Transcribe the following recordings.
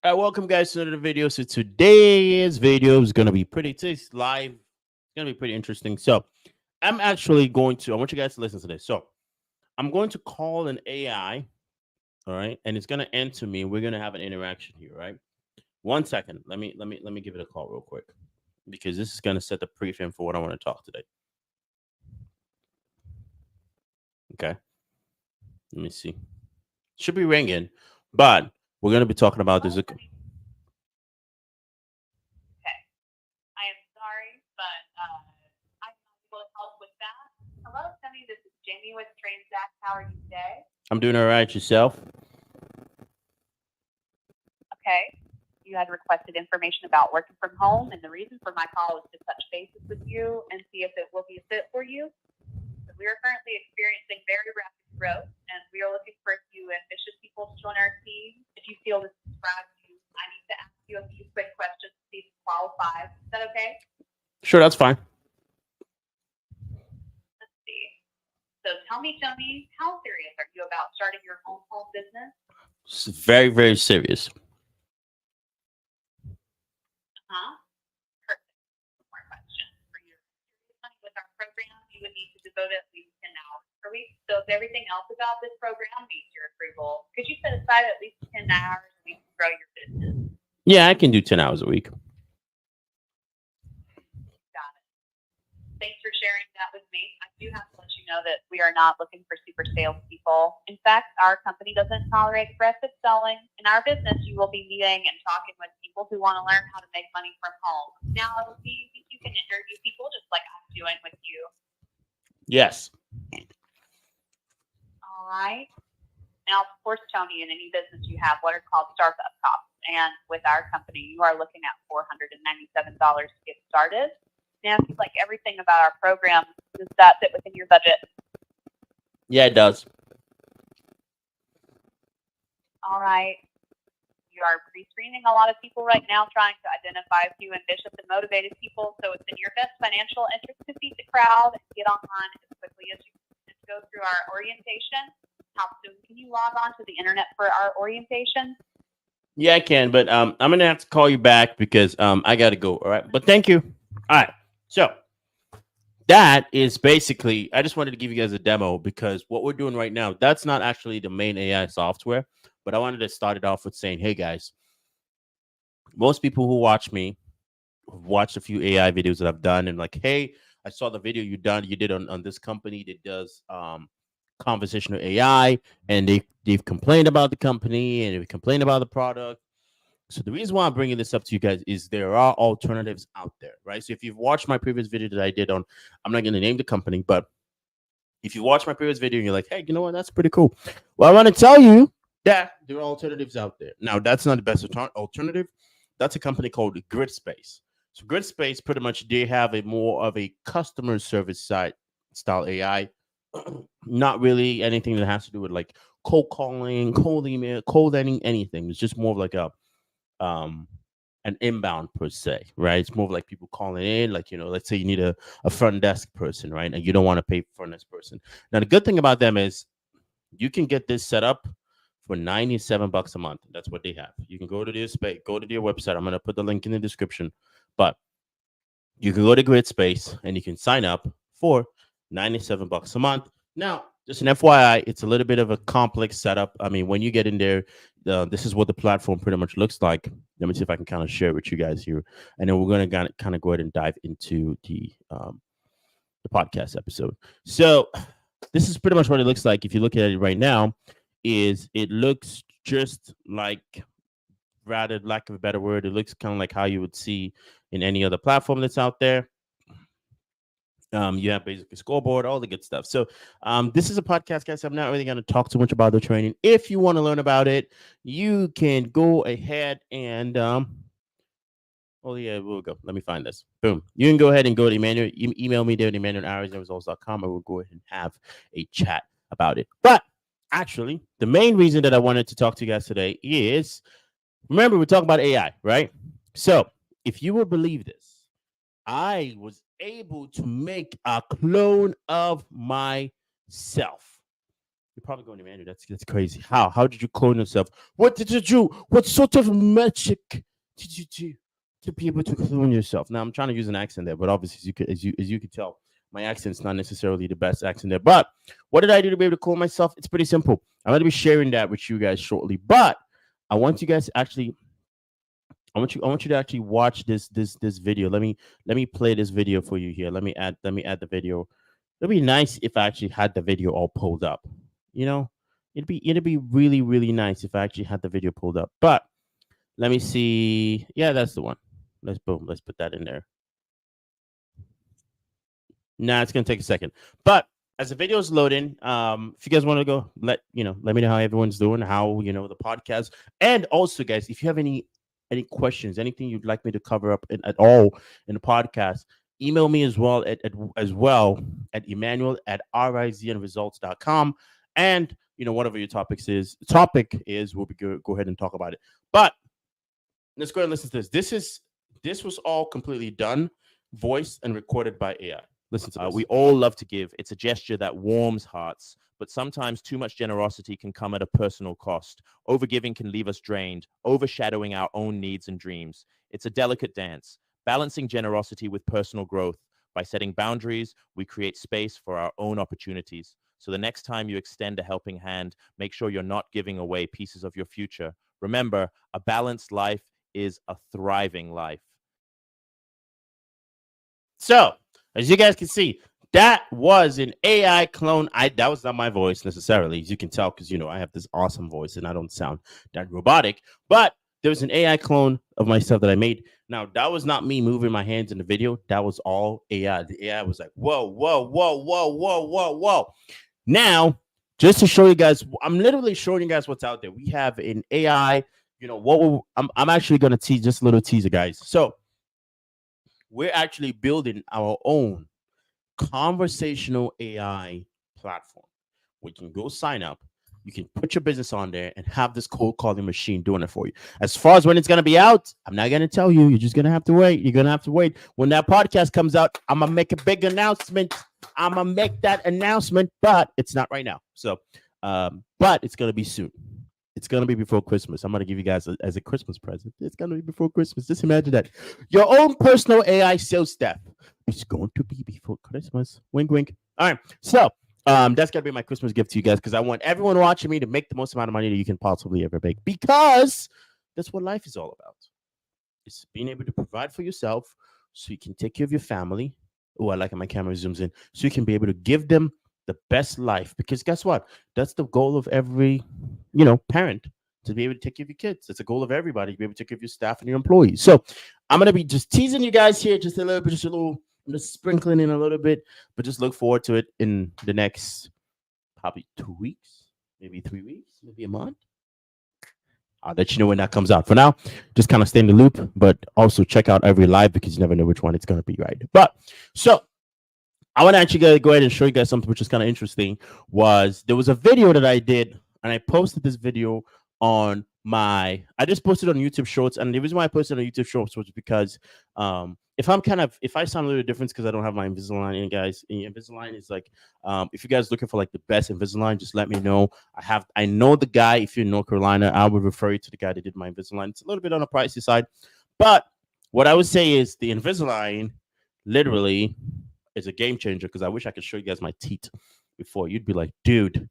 All right, welcome guys to another video. So today's video is gonna be today's live. It's gonna be pretty interesting. So I'm actually going to. I want you guys to listen to this. So I'm going to call an AI. All right, and it's gonna answer me. We're gonna have an interaction here. Right. 1 second. Let me give it a call real quick because this is gonna set the preframe for what I want to talk today. Okay. Let me see. Should be ringing, but we're gonna be talking about this. Okay. I am sorry, but I'm not able to help with that. Hello, Sunny. This is Jamie with Transact. How are you today? I'm doing all right. Yourself? Okay. You had requested information about working from home, and the reason for my call is to touch bases with you and see if it will be a fit for you. So we are currently experiencing very rapid growth, and we are looking for a few ambitious people to join our team. If you feel this describes you, I need to ask you a few quick questions to see if you qualify. Is that okay? Sure, that's fine. Let's see. So tell me, how serious are you about starting your own home business? It's very, very serious. Huh? Perfect. One more question. For your money with our program, you would need to devote at least 10 hours per week. So if everything else about this program meets your approval, could you set aside at least 10 hours a week to grow your business? Yeah, I can do 10 hours a week. Got it. Thanks for sharing that with me. I do have to let you know that we are not looking for super salespeople. In fact, our company doesn't tolerate aggressive selling. In our business, you will be meeting and talking with people who want to learn how to make money from home. Now, do you think you can interview people just like I'm doing with you? Yes. All right. Now, of course, Tony, in any business you have what are called startup costs. And with our company, you are looking at $497 to get started. Now, if you like everything about our program, does that fit within your budget? Yeah, it does. All right. You are pre-screening a lot of people right now, trying to identify a few ambitious and motivated people. So it's in your best financial interest to beat the crowd and get online as quickly as you can. Just go through our orientation. How soon can you log on to the internet for our orientation? Yeah, I can, but I'm gonna have to call you back because I gotta go. All right, but thank you. All right, so that is basically. I just wanted to give you guys a demo because what we're doing right now, that's not actually the main AI software, but I wanted to start it off with saying, hey guys, most people who watch me have watched a few AI videos that I've done and like, hey, I saw the video you did on this company that does conversational AI, and they've complained about the company and they've complained about the product. So the reason why I'm bringing this up to you guys is there are alternatives out there, right? So if you've watched my previous video that I did on, I'm not going to name the company, but if you watch my previous video and you're like, hey, you know what, that's pretty cool. Well, I want to tell you that there are alternatives out there. Now, that's not the best alternative. That's a company called GridSpace. So GridSpace, pretty much, they have a more of a customer service side style AI. Not really anything that has to do with like cold calling, cold email, cold anything. It's just more of like um an inbound per se, right? It's more of like people calling in, like, let's say you need a front desk person, right? And you don't want to pay for front desk person. Now the good thing about them is you can get this set up for $97 a month. That's what they have. You can go to their space, go to their website. I'm gonna put the link in the description, but you can go to Grid Space and you can sign up for $97 a month. Now, just an FYI, it's a little bit of a complex setup. I mean, when you get in there, this is what the platform pretty much looks like. Let me see if I can kind of share it with you guys here, and then we're going to kind of go ahead and dive into the podcast episode. So, this is pretty much what it looks like. If you look at it right now, is it looks just like, rather lack of a better word, it looks kind of like how you would see in any other platform that's out there. You have basically scoreboard, all the good stuff. So this is a podcast, guys. I'm not really going to talk too much about the training. If you want to learn about it, you can go ahead and oh yeah, we'll go. Let me find this. Boom. You can go ahead and go to Emmanuel. Email me there at emmanuel@results.com, and we'll go ahead and have a chat about it. But actually, the main reason that I wanted to talk to you guys today is, remember, we're talking about AI, right? So if you would believe this, I was able to make a clone of myself. You're probably going to Andrew. That's crazy. How did you clone yourself? What did you do? What sort of magic did you do to be able to clone yourself? Now I'm trying to use an accent there, but obviously as you could tell, my accent's not necessarily the best accent there. But what did I do to be able to clone myself? It's pretty simple. I'm going to be sharing that with you guys shortly. But I want you guys to actually I want you to actually watch this video. Let me play this video for you here. Let me add the video. It'd be nice if I actually had the video all pulled up. You know, it'd be really really nice if I actually had the video pulled up. But let me see. Yeah, that's the one. Let's put that in there. Nah, it's gonna take a second. But as the video is loading, if you guys want to go, let me know how everyone's doing, how the podcast, and also, guys, if you have any questions, anything you'd like me to cover up at all in the podcast, email me as well at Emmanuel at riznresults.com, and whatever your topic is, we'll go ahead and talk about it. But let's go ahead and listen to this. This was all completely done, voiced, and recorded by AI. Listen to this. We all love to give. It's a gesture that warms hearts, but sometimes too much generosity can come at a personal cost. Overgiving can leave us drained, overshadowing our own needs and dreams. It's a delicate dance, balancing generosity with personal growth. By setting boundaries, we create space for our own opportunities. So the next time you extend a helping hand, make sure you're not giving away pieces of your future. Remember, a balanced life is a thriving life. So, as you guys can see, that was an AI clone. That was not my voice necessarily, as you can tell, because I have this awesome voice and I don't sound that robotic. But there was an AI clone of myself that I made. Now, that was not me moving my hands in the video. That was all AI. The AI was like, whoa, whoa, whoa, whoa, whoa, whoa, whoa. Now, just to show you guys, I'm literally showing you guys what's out there. We have an AI. I'm actually going to tease just a little teaser, guys. So we're actually building our own conversational AI platform. We can go sign up. You can put your business on there and have this cold calling machine doing it for you. As far as when it's going to be out, I'm not going to tell you. You're just going to have to wait. You're going to have to wait. When that podcast comes out, I'm going to make a big announcement. I'm going to make that announcement, but it's not right now. So, but it's going to be soon. It's going to be before Christmas. I'm going to give you guys as a Christmas present. It's going to be before Christmas. Just imagine that. Your own personal AI sales staff is going to be before Christmas. Wink, wink. All right. So that's going to be my Christmas gift to you guys, because I want everyone watching me to make the most amount of money that you can possibly ever make, because that's what life is all about. It's being able to provide for yourself so you can take care of your family. Oh, I like how my camera zooms in. So you can be able to give them the best life, because guess what? That's the goal of every, parent, to be able to take care of your kids. That's the goal of everybody, to be able to take care of your staff and your employees. So I'm going to be just teasing you guys here just a little bit, I'm just sprinkling in a little bit, but just look forward to it in the next probably 2 weeks, maybe 3 weeks, maybe a month. I'll let you know when that comes out. For now, just kind of stay in the loop, but also check out every live, because you never know which one it's going to be, right? But so I want to actually go ahead and show you guys something which is kind of interesting. There was a video that I did, and I posted this video on I just posted on YouTube Shorts. And the reason why I posted on YouTube Shorts was because if I sound a little different, because I don't have my Invisalign in, guys. Invisalign is like, if you guys looking for like the best Invisalign, just let me know. I know the guy. If you're in North Carolina, I would refer you to the guy that did my Invisalign. It's a little bit on the pricey side, but what I would say is the Invisalign literally is a game changer, because I wish I could show you guys my teeth before. You'd be like, dude,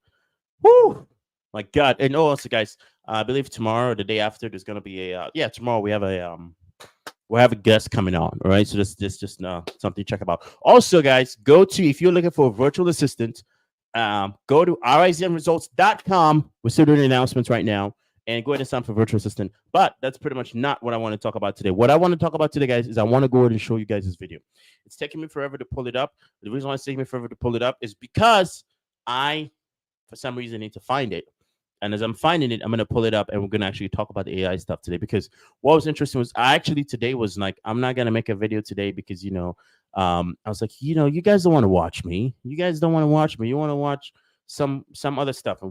whoo, my God. And also, guys, I believe tomorrow or the day after, there's gonna be tomorrow we have a guest coming on. All right, so this just something to check about. Also, guys, if you're looking for a virtual assistant, go to riznresults.com. We're still doing announcements right now, and go ahead and sign up for virtual assistant. But that's pretty much not what I want to talk about today. What I want to talk about today, guys, is I want to go ahead and show you guys this video. It's taking me forever to pull it up. The reason why it's taking me forever to pull it up is because I, for some reason, need to find it. And as I'm finding it, I'm going to pull it up, and we're going to actually talk about the AI stuff today. Because what was interesting was today was like, I'm not going to make a video today because, I was like, you guys don't want to watch me. You guys don't want to watch me. You want to watch some other stuff,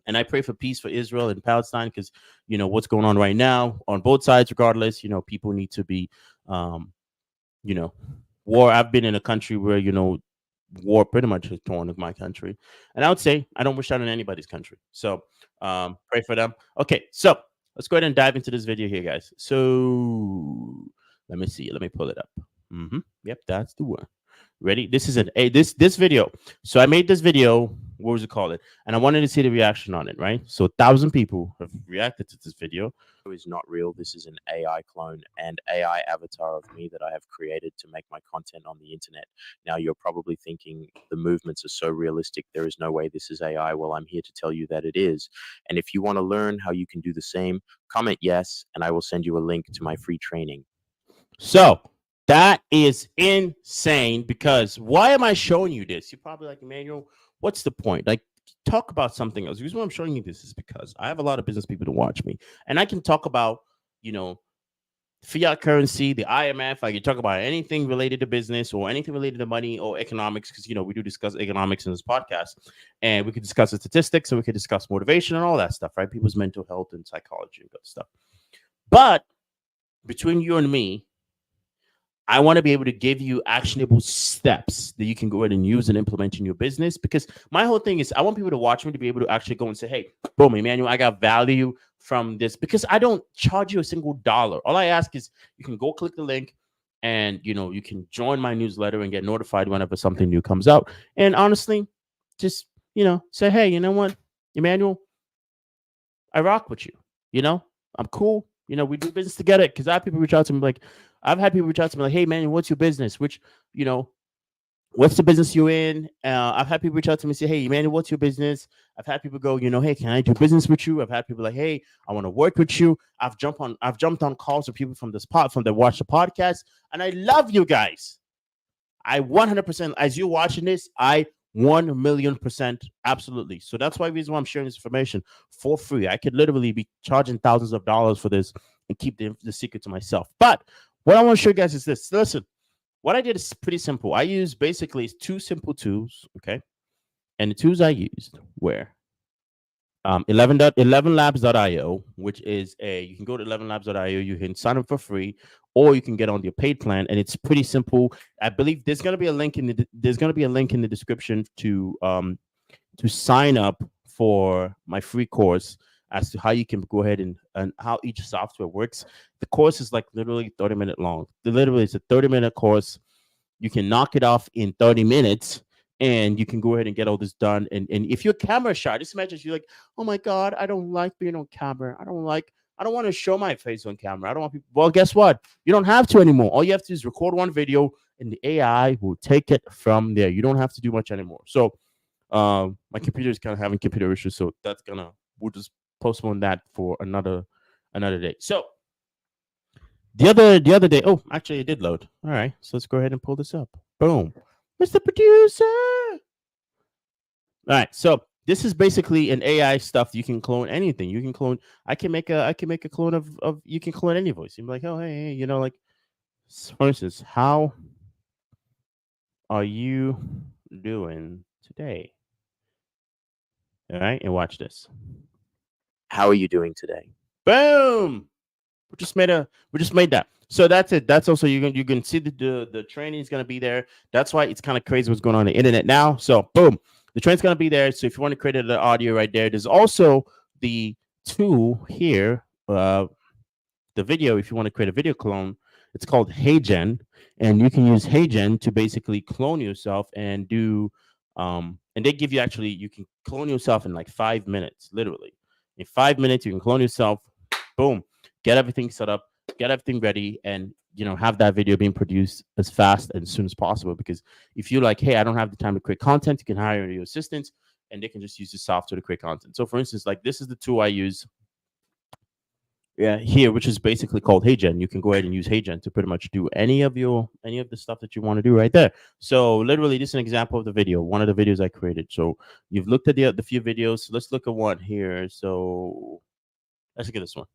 and I pray for peace for Israel and Palestine, because, what's going on right now on both sides, regardless, people need to be, war. I've been in a country where, war pretty much has torn of my country. And I would say I don't wish that on anybody's country. So pray for them. Okay, so let's go ahead and dive into this video here, guys. So let me see. Let me pull it up. Yep, that's the one. Ready? This is this video. So I made this video. What was it called? And I wanted to see the reaction on it, right? So 1,000 people have reacted to this video. Is not real. This is an AI clone and AI avatar of me that I have created to make my content on the internet. Now you're probably thinking the movements are so realistic. There is no way this is AI. Well, I'm here to tell you that it is. And if you want to learn how you can do the same, comment yes, and I will send you a link to my free training. So that is insane, because why am I showing you this? You're probably like, Emmanuel, what's the point? Like, talk about something else. The reason why I'm showing you this is because I have a lot of business people to watch me, and I can talk about, fiat currency, the IMF. I can talk about anything related to business or anything related to money or economics, because we do discuss economics in this podcast, and we could discuss the statistics, and we could discuss motivation and all that stuff, right? People's mental health and psychology and good stuff. But between you and me, I want to be able to give you actionable steps that you can go ahead and use and implement in your business. Because my whole thing is I want people to watch me to be able to actually go and say, hey, boom, Emmanuel, I got value from this, because I don't charge you a single dollar. All I ask is you can go click the link and, you can join my newsletter and get notified whenever something new comes out. And honestly, just, say, hey, you know what, Emmanuel, I rock with you. I'm cool. We do business together, because I have people reach out to me like, hey, man, what's your business? What's the business you're in? I've had people reach out to me and say, hey, man, what's your business? I've had people go, hey, can I do business with you? I've had people like, hey, I want to work with you. I've jumped on calls with people from that watch the podcast, and I love you guys. I 100%, as you're watching this, I 1,000,000% absolutely. So that's why reason why I'm sharing this information for free. I could literally be charging thousands of dollars for this and keep the secret to myself. But what I want to show you guys is this. Listen, what I did is pretty simple. I used basically 2 simple tools, okay? And the tools I used were 11labs.io, which is you can go to 11labs.io, you can sign up for free, or you can get on your paid plan, and it's pretty simple. I believe there's going to be a link in the description to sign up for my free course as to how you can go ahead and how each software works. The course is like literally 30-minute long. Literally, it's a 30-minute course. You can knock it off in 30 minutes, and you can go ahead and get all this done. And if you're camera shy, just imagine you're like, oh my God, I don't like being on camera. I don't want to show my face on camera. I don't want people. Well, guess what? You don't have to anymore. All you have to do is record one video, and the AI will take it from there. You don't have to do much anymore. So my computer is kind of having computer issues, so we'll just postpone that for another day. So the other day, oh, actually it did load. All right, so let's go ahead and pull this up. Boom, Mr. Producer. All right, so this is basically an AI stuff. You can clone anything. You can clone. I can make a clone of. You can clone any voice. You're like, oh, hey, like, for instance, how are you doing today? All right, and watch this. How are you doing today? Boom. We just made that. So that's it. That's also you can see the training is gonna be there. That's why it's kind of crazy what's going on the internet now. So boom, the train's gonna be there. So if you want to create the audio right there, there's also the tool here. The video, if you want to create a video clone, it's called HeyGen, and you can use HeyGen to basically clone yourself and do and they give you you can clone yourself in like 5 minutes, literally. In 5 minutes, you can clone yourself. Boom, get everything set up, get everything ready, and have that video being produced as fast and as soon as possible. Because if you're like, hey, I don't have the time to create content, you can hire your assistants, and they can just use the software to create content. So, for instance, like this is the tool I use. Here, which is basically called HeyGen. You can go ahead and use HeyGen to pretty much do any of the stuff that you want to do right there. So literally, this is an example of the video, one of the videos I created. So you've looked at the few videos. So let's look at one here. So let's look at this one.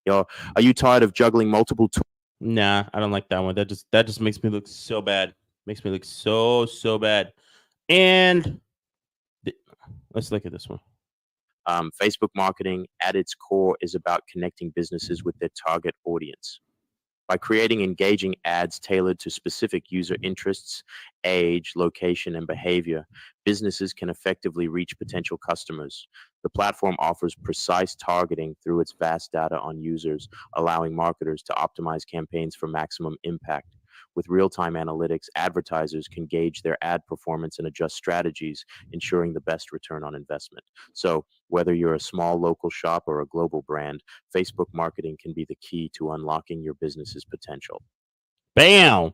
Are you tired of juggling multiple tools? Nah, I don't like that one. That just makes me look so bad. Makes me look so bad. And let's look at this one. Facebook marketing at its core is about connecting businesses with their target audience. By creating engaging ads tailored to specific user interests, age, location, and behavior, businesses can effectively reach potential customers. The platform offers precise targeting through its vast data on users, allowing marketers to optimize campaigns for maximum impact. With real-time analytics, advertisers can gauge their ad performance and adjust strategies, ensuring the best return on investment. So, whether you're a small local shop or a global brand, Facebook marketing can be the key to unlocking your business's potential. Bam.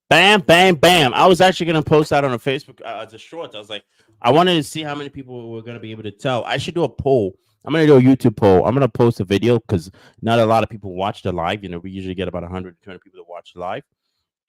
Bam, bam, bam. I was actually going to post that on a Facebook as a short. I was like, I wanted to see how many people were going to be able to tell. I should do a poll. I'm going to do a YouTube poll. I'm going to post a video because not a lot of people watch the live. You know, we usually get about 100 to 200 people that watch live.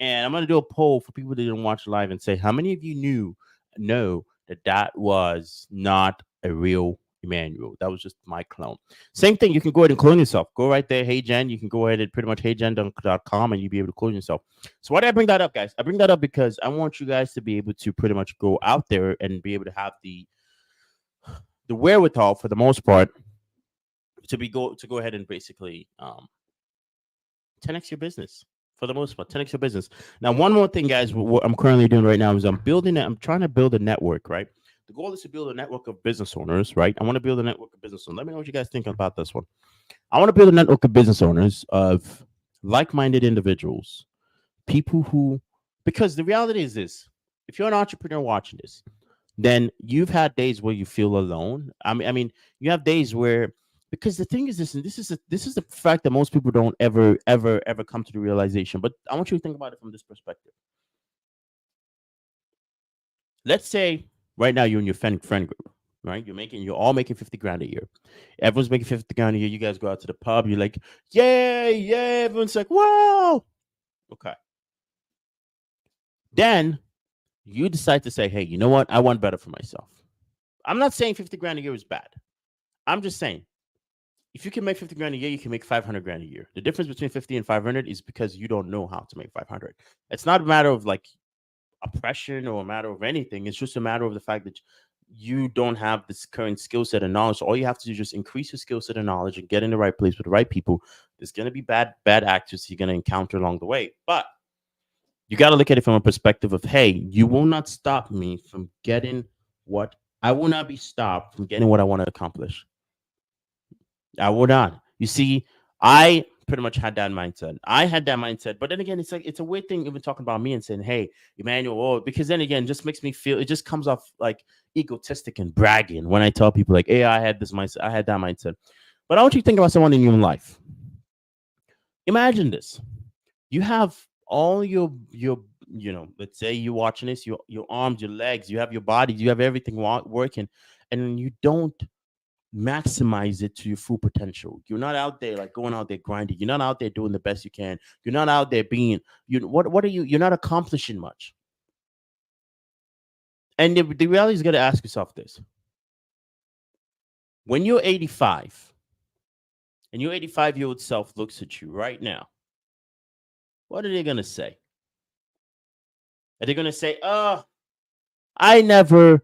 And I'm going to do a poll for people that didn't watch live and say, how many of you know that was not a real Emmanuel? That was just my clone. Same thing. You can go ahead and clone yourself. Go right there. Hey, Jen. You can go ahead and pretty much heyjen.com and you'll be able to clone yourself. So why did I bring that up, guys? I bring that up because I want you guys to be able to pretty much go out there and be able to have the wherewithal for the most part to go ahead and basically 10x your business. For the most part, 10x your business. Now, one more thing, guys, what I'm currently doing right now is I'm trying to build a network, right? The goal is to build a network of business owners, right? I want to build a network of business owners. Let me know what you guys think about this one. I want to build a network of business owners of like-minded individuals, people who, because the reality is this, if you're an entrepreneur watching this, then you've had days where you feel alone. I mean, you have days where, because the thing is this, and this is the fact that most people don't ever come to the realization. But I want you to think about it from this perspective. Let's say right now you're in your friend group, right? You're all making 50 grand a year. Everyone's making 50 grand a year. You guys go out to the pub. You're like, yay. Everyone's like, wow. Okay. Then you decide to say, hey, you know what? I want better for myself. I'm not saying 50 grand a year is bad. I'm just saying, if you can make 50 grand a year, you can make 500 grand a year. The difference between 50 and 500 is because you don't know how to make 500. It's not a matter of like oppression or a matter of anything. It's just a matter of the fact that you don't have this current skill set and knowledge. So all you have to do is just increase your skill set and knowledge and get in the right place with the right people. There's going to be bad actors you're going to encounter along the way. But you got to look at it from a perspective of, hey, you will not stop me from getting what I will not be stopped from getting what I want to accomplish. I would not. You see, I pretty much had that mindset. But then again, it's a weird thing even talking about me and saying, hey, Emmanuel, because then again, it just makes me feel, it just comes off like egotistic and bragging when I tell people like, hey, I had this mindset, I had that mindset. But I want you to think about someone in your life. Imagine this. You have all your let's say you're watching this, your arms, your legs, you have your body, you have everything working, and you don't maximize it to your full potential. You're not out there like going out there grinding. You're not out there doing the best you can. You're not out there being what are you? You're not accomplishing much. And the reality is, you got to ask yourself this: when you're 85 and your 85-year-old self looks at you right now, what are they gonna say? Are they gonna say, "Oh, I never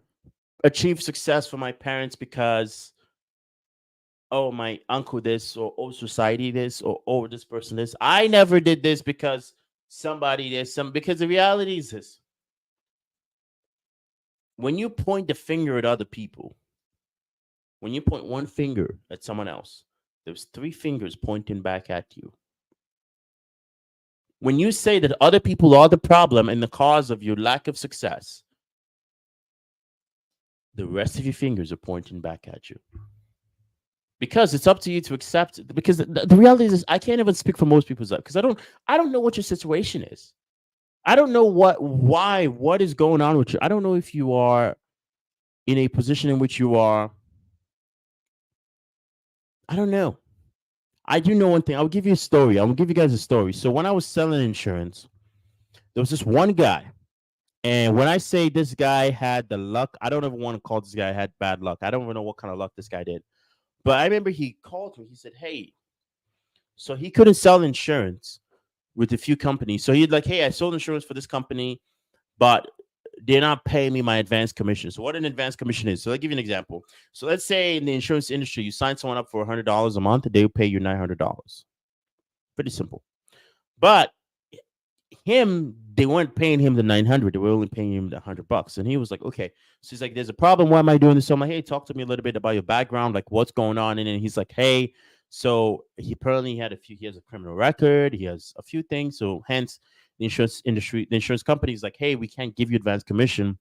achieved success for my parents because, oh, my uncle this, or oh, society this, or oh, this person this. I never did this because somebody this, because the reality is this. When you point the finger at other people, when you point one finger at someone else, there's 3 fingers pointing back at you. When you say that other people are the problem and the cause of your lack of success, the rest of your fingers are pointing back at you. Because it's up to you to accept it. Because the reality is, I can't even speak for most people's life, because I don't know what your situation is. I don't know what is going on with you. I don't know if you are in a position in which you are. I don't know. I do know one thing. I'll give you a story. I'll give you guys a story. So when I was selling insurance, there was this one guy. And when I say this guy had the luck, I don't ever want to call this guy had bad luck. I don't even know what kind of luck this guy did. But I remember he called me. He said, hey, so he couldn't sell insurance with a few companies. So he'd like, hey, I sold insurance for this company, but they're not paying me my advance commission. So what an advance commission is. So I'll give you an example. So let's say in the insurance industry, you sign someone up for $100 a month, and they'll pay you $900. Pretty simple. But they weren't paying him the 900. They were only paying him the $100. And he was like, okay. So he's like, there's a problem. Why am I doing this? So I'm like, hey, talk to me a little bit about your background, like what's going on. And then he's like, hey, so he has a criminal record. He has a few things. So hence the insurance company is like, hey, we can't give you advance commission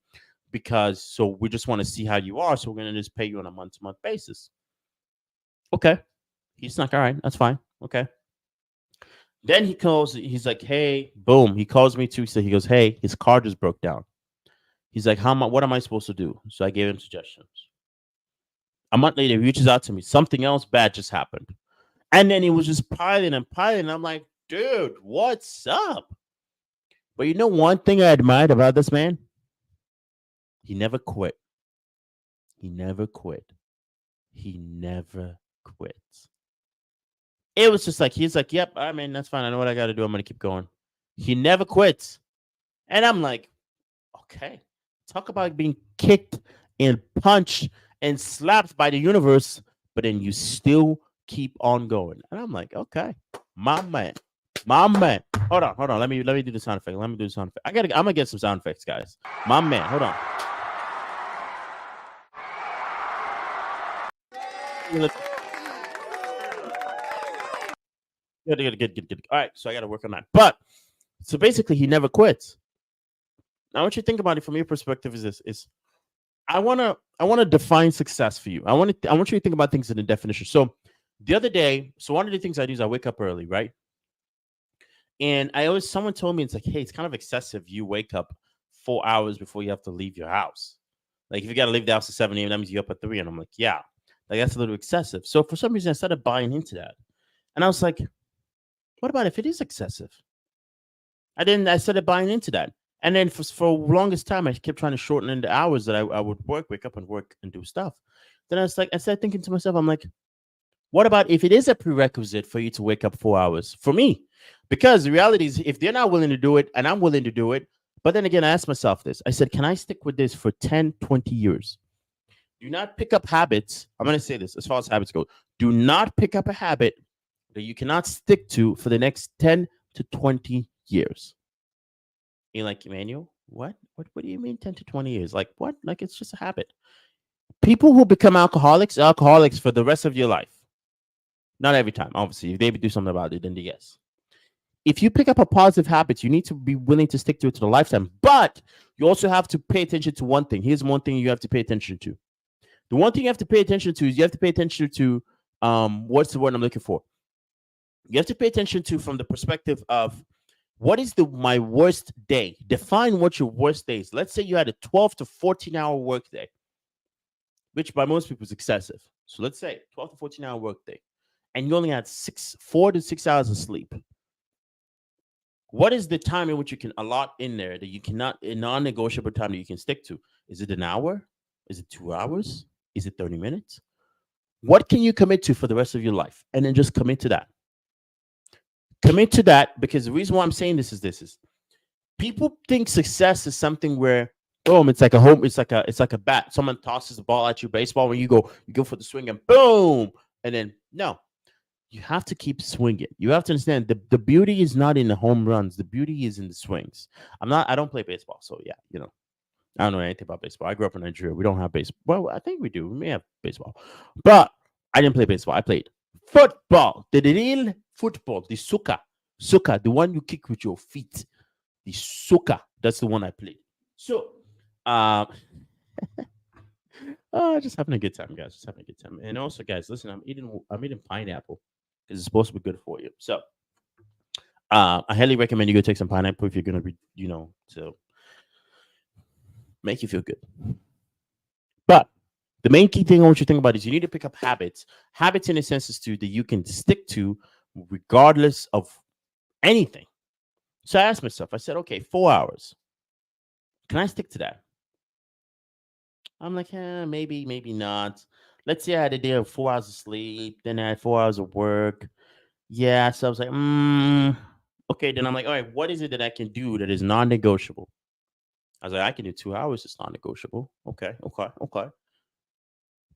so we just want to see how you are. So we're going to just pay you on a month-to-month basis. Okay. He's like, all right, that's fine. Okay. Then he's like, hey, boom. He calls me too. So he goes, hey, his car just broke down. He's like, what am I supposed to do? So I gave him suggestions. A month later, he reaches out to me. Something else bad just happened. And then he was just piling and piling. I'm like, dude, what's up? But you know one thing I admired about this man? He never quit. He never quit. He never quits. It was just like, he's like, yep, I mean, that's fine. I know what I got to do. I'm going to keep going. He never quits. And I'm like, okay. Talk about being kicked and punched and slapped by the universe, but then you still keep on going. And I'm like, okay, my man. Hold on. Let me do the sound effect. I'm gonna get some sound effects, guys. My man, hold on. Good. All right, so I got to work on that. But so basically, he never quits. Now, what you think about it from your perspective is I wanna define success for you. I want you to think about things in a definition. So the other day, one of the things I do is I wake up early, right? And someone told me it's like, hey, it's kind of excessive. You wake up 4 hours before you have to leave your house. Like if you got to leave the house at 7 a.m., that means you're up at 3. And I'm like, yeah, like that's a little excessive. So for some reason, I started buying into that. And I was like, what about if it is excessive? I started buying into that. And then for longest time, I kept trying to shorten in the hours that I would wake up and work and do stuff. Then I started thinking to myself, I'm like, what about if it is a prerequisite for you to wake up 4 hours? For me, because the reality is, if they're not willing to do it and I'm willing to do it, but then again, I asked myself this. I said, can I stick with this for 10, 20 years? Do not pick up habits. I'm going to say this as far as habits go. Do not pick up a habit that you cannot stick to for the next 10 to 20 years. You're like, Emmanuel, what do you mean 10 to 20 years? Like, what? Like, it's just a habit. People who become alcoholics are alcoholics for the rest of your life. Not every time, obviously. If they do something about it, then yes. If you pick up a positive habit, you need to be willing to stick to it to the lifetime. But you also have to pay attention to one thing. Here's one thing you have to pay attention to. The one thing you have to pay attention to is you have to pay attention to what's the word I'm looking for? You have to pay attention to from the perspective of what is my worst day? Define what your worst day is. Let's say you had a 12 to 14-hour work day, which by most people is excessive. So let's say 12 to 14-hour work day, and you only had 4 to 6 hours of sleep. What is the time in which you can allot in there that you cannot, a non-negotiable time that you can stick to? Is it an hour? Is it 2 hours? Is it 30 minutes? What can you commit to for the rest of your life? And then just commit to that. Commit to that, because the reason why I'm saying this is people think success is something where, boom, it's like a bat. Someone tosses the ball at you, baseball, when you go for the swing and boom. And then no. You have to keep swinging. You have to understand the beauty is not in the home runs. The beauty is in the swings. I don't play baseball. So yeah, I don't know anything about baseball. I grew up in Nigeria. We don't have baseball. Well, I think we do. We may have baseball, but I didn't play baseball. I played football. The real football, the suka, the one you kick with your feet. The suka. That's the one I played. So, just having a good time, guys. Just having a good time. And also, guys, listen, I'm eating pineapple because it's supposed to be good for you. So, I highly recommend you go take some pineapple if you're gonna be, to make you feel good. But the main key thing I want you to think about is you need to pick up habits. Habits, in a sense, is that you can stick to regardless of anything. So I asked myself, I said, okay, 4 hours. Can I stick to that? I'm like, maybe not. Let's say I had a day of 4 hours of sleep, then I had 4 hours of work. Yeah, so I was like, okay. Then I'm like, all right, what is it that I can do that is non-negotiable? I was like, I can do 2 hours. It's non-negotiable. Okay.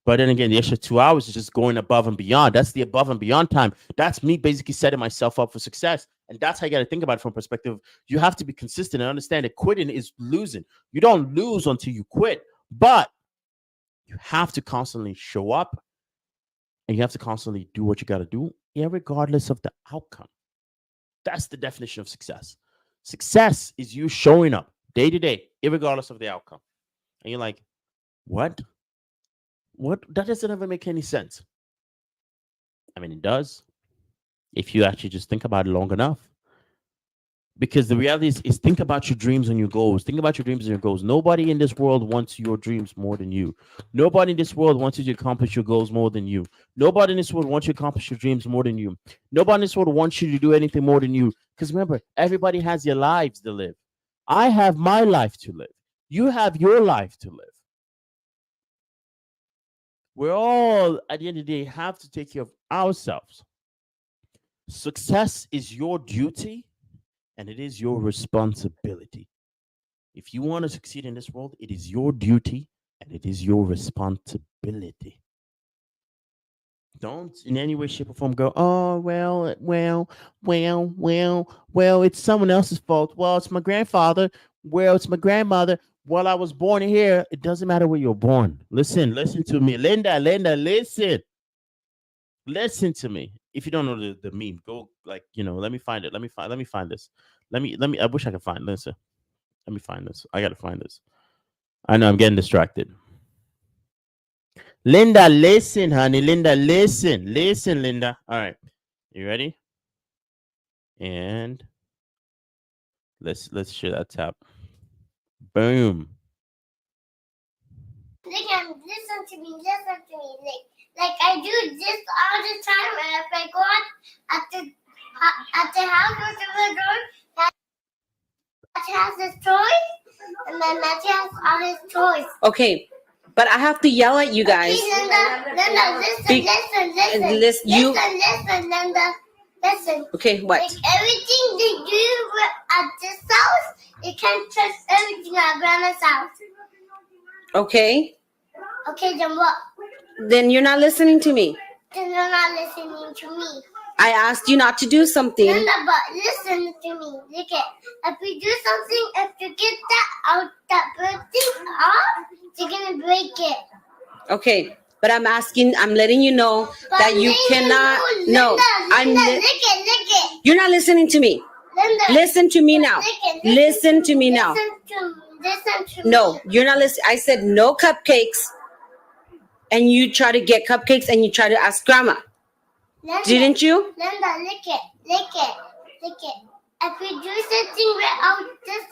But then again, the extra 2 hours is just going above and beyond. That's the above and beyond time. That's me basically setting myself up for success. And that's how you got to think about it from perspective. You have to be consistent and understand that quitting is losing. You don't lose until you quit, but you have to constantly show up and you have to constantly do what you got to do, regardless of the outcome. That's the definition of success. Success is you showing up day to day, regardless of the outcome. And you're like, what? What? That doesn't ever make any sense. I mean, it does if you actually just think about it long enough. Because the reality is think about your dreams and your goals. Think about your dreams and your goals. Nobody in this world wants your dreams more than you. Nobody in this world wants you to accomplish your goals more than you. Nobody in this world wants you to accomplish your dreams more than you. Nobody in this world wants you to do anything more than you. Because remember, everybody has their lives to live. I have my life to live. You have your life to live. We're all, at the end of the day, have to take care of ourselves. Success is your duty and it is your responsibility. If you want to succeed in this world, it is your duty and it is your responsibility. Don't in any way, shape, or form go, oh, well, it's someone else's fault. Well, it's my grandfather. Well, it's my grandmother. Well, I was born here. It doesn't matter where you're born. Listen to me. Linda, listen. Listen to me. If you don't know the meme, go let me find it. Let me find this. Let me I wish I could find this. Let me find this. I gotta find this. I know I'm getting distracted. Linda, listen, honey. Linda, listen. Listen, Linda. All right. You ready? And let's share that tab. Boom. Listen to me. Like I do this all the time. And if I go out at the house or the door, Matthew has his toys, and then Matthew has all his toys. Okay, but I have to yell at you guys. Okay, Linda, listen, Linda. Listen. Okay, what? Like everything they do at this house, you can't trust everything at Grandma's house. Okay. Okay, then what? Then you're not listening to me. Then you're not listening to me. I asked you not to do something. Linda, but listen to me. Look at, if we do something, if you get that bird thing off, you're gonna break it. Okay, but I'm letting you know that you cannot. Lick it. You're not listening to me. Linda, listen to me now. Listen to me now. Listen to me. No, you're not listening. I said no cupcakes, and you try to get cupcakes, and you try to ask Grandma. Linda, didn't you? Linda, lick it. If we do something right out this,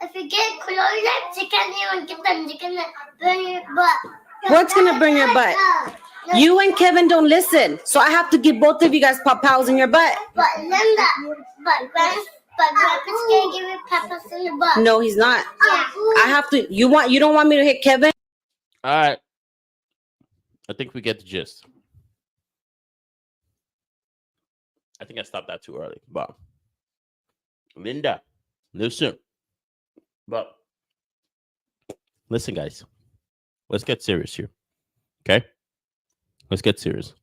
if you get chlorine, you can't even get them. You're gonna burn your butt. What's gonna burn your butt? You and Kevin don't listen, so I have to give both of you guys pop-pows in your butt. But Linda, Grandpa's gonna give you peppers in the butt. No, he's not. Yeah. I have to. You don't want me to hit Kevin? All right. I think we get the gist. I think I stopped that too early. But Linda, listen. But listen, guys. Let's get serious here. Okay? Let's get serious.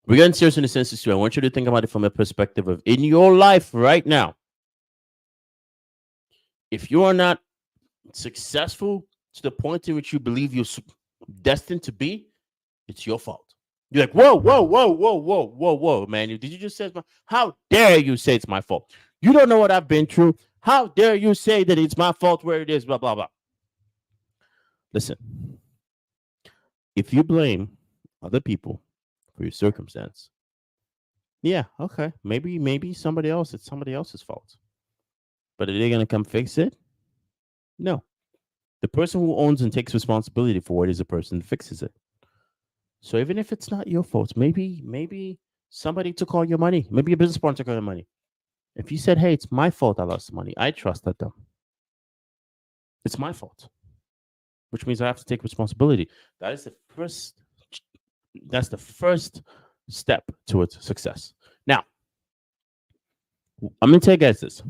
We're getting serious in the sense too. I want you to think about it from a perspective of in your life right now. If you are not successful to the point in which you believe you're destined to be, it's your fault. You're like, whoa, man. Did you just say it's my? How dare you say it's my fault? You don't know what I've been through. How dare you say that it's my fault where it is, blah, blah, blah. Listen, if you blame other people for your circumstance, yeah, okay, maybe somebody else, it's somebody else's fault. But are they going to come fix it? No. The person who owns and takes responsibility for it is the person that fixes it. So even if it's not your fault, maybe somebody took all your money. Maybe your business partner took all your money. If you said, hey, it's my fault I lost the money, I trusted them. It's my fault, which means I have to take responsibility. That's the first step towards success. Now, I'm going to tell you guys this.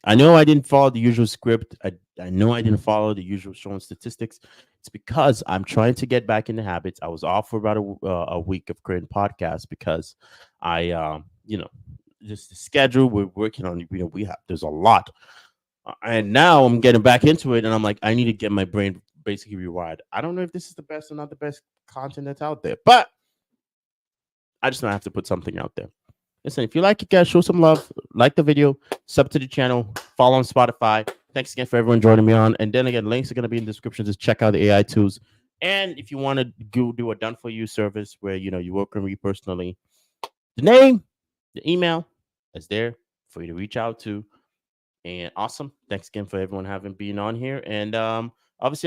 I know I didn't follow the usual script. I know I didn't follow the usual showing statistics. It's because I'm trying to get back in the habits. I was off for about a week of creating podcasts because I, just the schedule we're working on. There's a lot, and now I'm getting back into it, and I'm like, I need to get my brain basically rewired. I don't know if this is the best or not the best content that's out there, but I just know I have to put something out there. Listen, if you like it, guys, show some love, like the video, sub to the channel, follow on Spotify. Thanks again for everyone joining me on. And then again, links are going to be in the description. Just check out the AI tools. And if you want to do a done for you service where you work with me personally, the name, the email is there for you to reach out to. And awesome. Thanks again for everyone having been on here. And obviously.